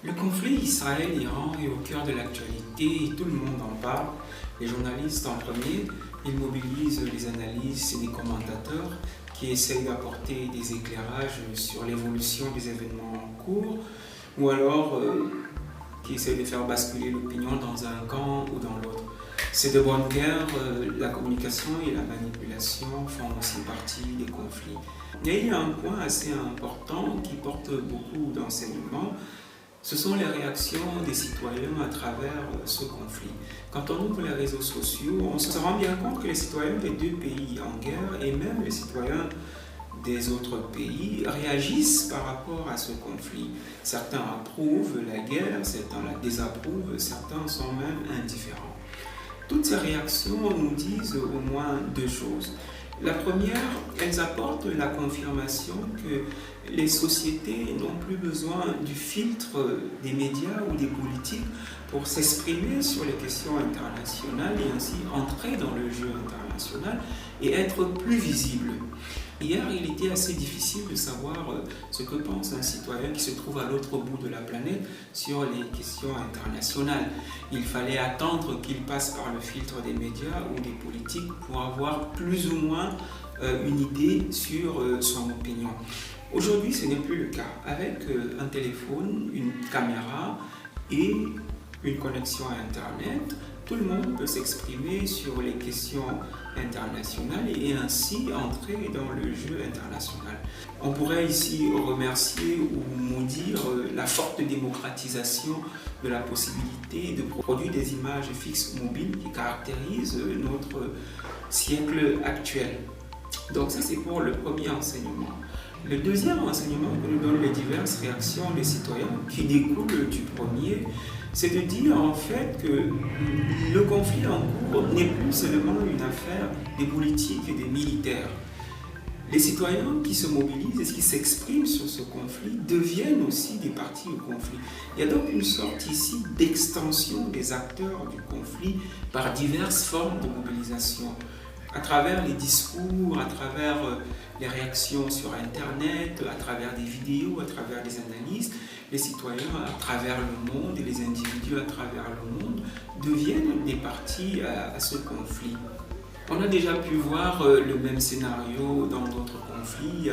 Le conflit Israël-Iran est au cœur de l'actualité et tout le monde en parle. Les journalistes en premier, ils mobilisent les analystes et les commentateurs qui essayent d'apporter des éclairages sur l'évolution des événements en cours ou alors qui essayent de faire basculer l'opinion dans un camp ou dans l'autre. C'est de bonne guerre, la communication et la manipulation font aussi partie des conflits. Et il y a un point assez important qui porte beaucoup d'enseignements. Ce sont les réactions des citoyens à travers ce conflit. Quand on ouvre les réseaux sociaux, on se rend bien compte que les citoyens des deux pays en guerre et même les citoyens des autres pays réagissent par rapport à ce conflit. Certains approuvent la guerre, certains la désapprouvent, certains sont même indifférents. Toutes ces réactions nous disent au moins deux choses. La première, elles apportent la confirmation que les sociétés n'ont plus besoin du filtre des médias ou des politiques pour s'exprimer sur les questions internationales et ainsi entrer dans le jeu international et être plus visibles. Hier, il était assez difficile de savoir ce que pense un citoyen qui se trouve à l'autre bout de la planète sur les questions internationales. Il fallait attendre qu'il passe par le filtre des médias ou des politiques pour avoir plus ou moins une idée sur son opinion. Aujourd'hui, ce n'est plus le cas. Avec un téléphone, une caméra et une connexion à Internet, tout le monde peut s'exprimer sur les questions internationales et ainsi entrer dans le jeu international. On pourrait ici remercier ou maudire la forte démocratisation de la possibilité de produire des images fixes mobiles qui caractérisent notre siècle actuel. Donc ça, c'est pour le premier enseignement. Le deuxième enseignement que nous donnent les diverses réactions des citoyens qui découlent du premier, c'est de dire en fait que le conflit en cours n'est plus seulement une affaire des politiques et des militaires. Les citoyens qui se mobilisent et qui s'expriment sur ce conflit deviennent aussi des parties au conflit. Il y a donc une sorte ici d'extension des acteurs du conflit par diverses formes de mobilisation. À travers les discours, à travers les réactions sur Internet, à travers des vidéos, à travers des analyses, les citoyens à travers le monde et les individus à travers le monde deviennent des parties à ce conflit. On a déjà pu voir le même scénario dans d'autres conflits.